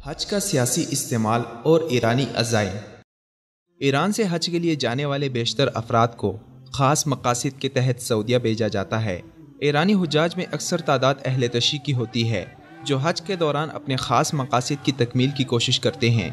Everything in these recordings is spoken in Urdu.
حج کا سیاسی استعمال اور ایرانی عزائم۔ ایران سے حج کے لیے جانے والے بیشتر افراد کو خاص مقاصد کے تحت سعودیہ بھیجا جاتا ہے۔ ایرانی حجاج میں اکثر تعداد اہل تشیع کی ہوتی ہے جو حج کے دوران اپنے خاص مقاصد کی تکمیل کی کوشش کرتے ہیں۔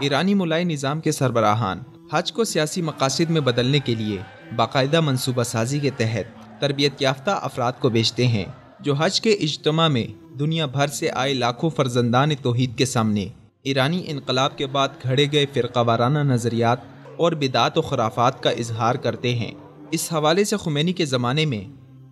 ایرانی ملائی نظام کے سربراہان حج کو سیاسی مقاصد میں بدلنے کے لیے باقاعدہ منصوبہ سازی کے تحت تربیت یافتہ افراد کو بھیجتے ہیں جو حج کے اجتماع میں دنیا بھر سے آئے لاکھوں فرزندان توحید کے سامنے ایرانی انقلاب کے بعد گھڑے گئے فرقہ وارانہ نظریات اور بدعات و خرافات کا اظہار کرتے ہیں۔ اس حوالے سے خمینی کے زمانے میں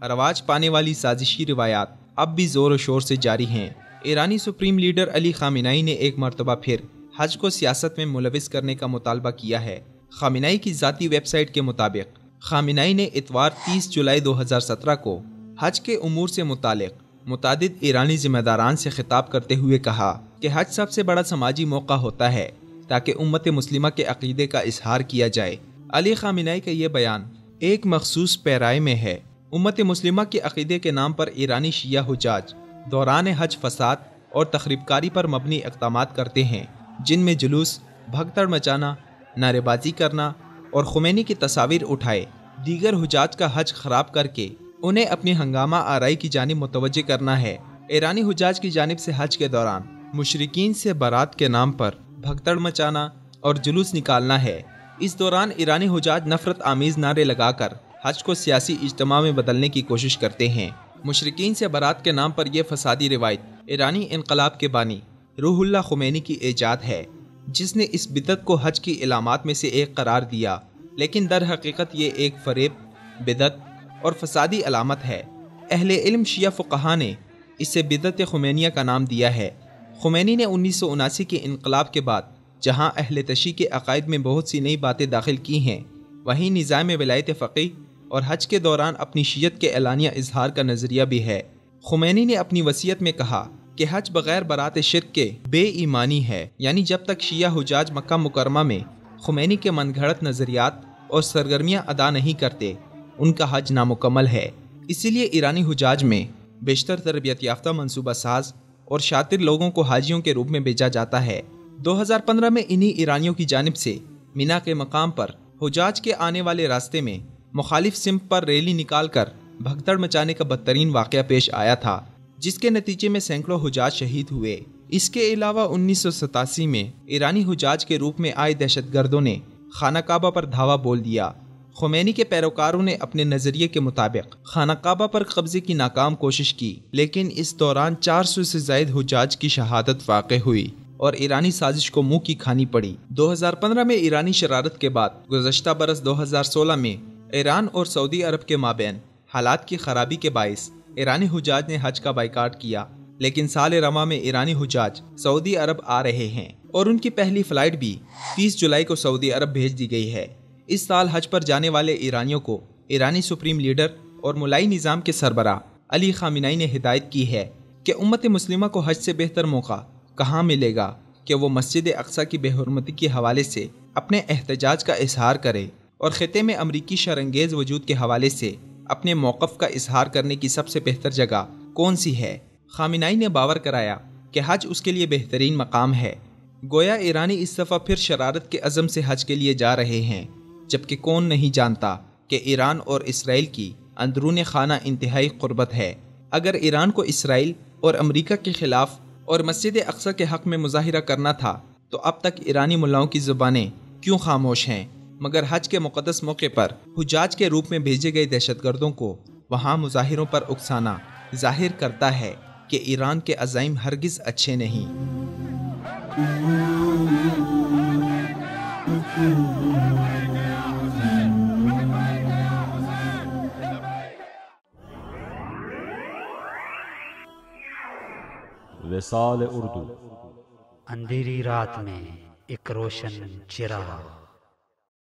رواج پانے والی سازشی روایات اب بھی زور و شور سے جاری ہیں۔ ایرانی سپریم لیڈر علی خامنہئی نے ایک مرتبہ پھر حج کو سیاست میں ملوث کرنے کا مطالبہ کیا ہے۔ خامنہئی کی ذاتی ویب سائٹ کے مطابق خامنہئی نے اتوار 30 جولائی 2017 کو حج کے امور سے متعدد ایرانی ذمہ داران سے خطاب کرتے ہوئے کہا کہ حج سب سے بڑا سماجی موقع ہوتا ہے تاکہ امت مسلمہ کے عقیدے کا اظہار کیا جائے۔ علی خامنہئی کا یہ بیان ایک مخصوص پیرائے میں ہے۔ امت مسلمہ کے عقیدے کے نام پر ایرانی شیعہ حجاج دوران حج فساد اور تخریب کاری پر مبنی اقدامات کرتے ہیں، جن میں جلوس، بھگدڑ مچانا، نعرے بازی کرنا اور خمینی کی تصاویر اٹھائے دیگر حجاج کا حج خراب کر کے انہیں اپنی ہنگامہ آرائی کی جانب متوجہ کرنا ہے۔ ایرانی حجاج کی جانب سے حج کے دوران مشرکین سے برات کے نام پر بھگدڑ مچانا اور جلوس نکالنا ہے۔ اس دوران ایرانی حجاج نفرت آمیز نعرے لگا کر حج کو سیاسی اجتماع میں بدلنے کی کوشش کرتے ہیں۔ مشرکین سے برات کے نام پر یہ فسادی روایت ایرانی انقلاب کے بانی روح اللہ خمینی کی ایجاد ہے، جس نے اس بدعت کو حج کی علامات میں سے ایک قرار دیا، لیکن در حقیقت یہ ایک فریب، بدعت اور فسادی علامت ہے۔ اہل علم شیعہ فقہا نے اسے بدعت خمینیہ کا نام دیا ہے۔ خمینی نے 1979 کے انقلاب کے بعد جہاں اہل تشیع کے عقائد میں بہت سی نئی باتیں داخل کی ہیں، وہیں نظام ولایت فقیہ اور حج کے دوران اپنی شیعت کے اعلانیہ اظہار کا نظریہ بھی ہے۔ خمینی نے اپنی وصیت میں کہا کہ حج بغیر برات شرک کے بے ایمانی ہے، یعنی جب تک شیعہ حجاج مکہ مکرمہ میں خمینی کے من گھڑت نظریات اور سرگرمیاں ادا نہیں کرتے، ان کا حج نامکمل ہے۔ اسی لیے ایرانی حجاج میں بیشتر تربیت یافتہ منصوبہ ساز اور شاطر لوگوں کو حاجیوں کے روپ میں بھیجا جاتا ہے۔ 2015 میں انہی ایرانیوں کی جانب سے مینا کے مقام پر حجاج کے آنے والے راستے میں مخالف سمت پر ریلی نکال کر بھگدڑ مچانے کا بدترین واقعہ پیش آیا تھا، جس کے نتیجے میں سینکڑوں حجاج شہید ہوئے۔ اس کے علاوہ 1987 میں ایرانی حجاج کے روپ میں آئے دہشت گردوں نے خانہ کعبہ پر دھاوا بول دیا۔ خمینی کے پیروکاروں نے اپنے نظریے کے مطابق خانہ کعبہ پر قبضے کی ناکام کوشش کی، لیکن اس دوران 400 سے زائد حجاج کی شہادت واقع ہوئی اور ایرانی سازش کو منہ کی کھانی پڑی۔ 2015 میں ایرانی شرارت کے بعد گزشتہ برس 2016 میں ایران اور سعودی عرب کے مابین حالات کی خرابی کے باعث ایرانی حجاج نے حج کا بائیکاٹ کیا، لیکن سال رواں میں ایرانی حجاج سعودی عرب آ رہے ہیں اور ان کی پہلی فلائٹ بھی 30 جولائی کو سعودی عرب بھیج دی گئی ہے۔ اس سال حج پر جانے والے ایرانیوں کو ایرانی سپریم لیڈر اور ملائی نظام کے سربراہ علی خامنہئی نے ہدایت کی ہے کہ امت مسلمہ کو حج سے بہتر موقع کہاں ملے گا کہ وہ مسجد اقصیٰ کی بے حرمتی کے حوالے سے اپنے احتجاج کا اظہار کرے اور خطے میں امریکی شرانگیز وجود کے حوالے سے اپنے موقف کا اظہار کرنے کی سب سے بہتر جگہ کون سی ہے۔ خامنہئی نے باور کرایا کہ حج اس کے لیے بہترین مقام ہے۔ گویا ایرانی اس دفعہ پھر شرارت کے عزم سے حج کے لیے جا رہے ہیں، جبکہ کون نہیں جانتا کہ ایران اور اسرائیل کی اندرون خانہ انتہائی قربت ہے۔ اگر ایران کو اسرائیل اور امریکہ کے خلاف اور مسجد اقصیٰ کے حق میں مظاہرہ کرنا تھا تو اب تک ایرانی ملاؤں کی زبانیں کیوں خاموش ہیں؟ مگر حج کے مقدس موقع پر حجاج کے روپ میں بھیجے گئے دہشت گردوں کو وہاں مظاہروں پر اکسانا ظاہر کرتا ہے کہ ایران کے عزائم ہرگز اچھے نہیں۔ وصال اردو اندھیری رات میں ایک روشن چراغ۔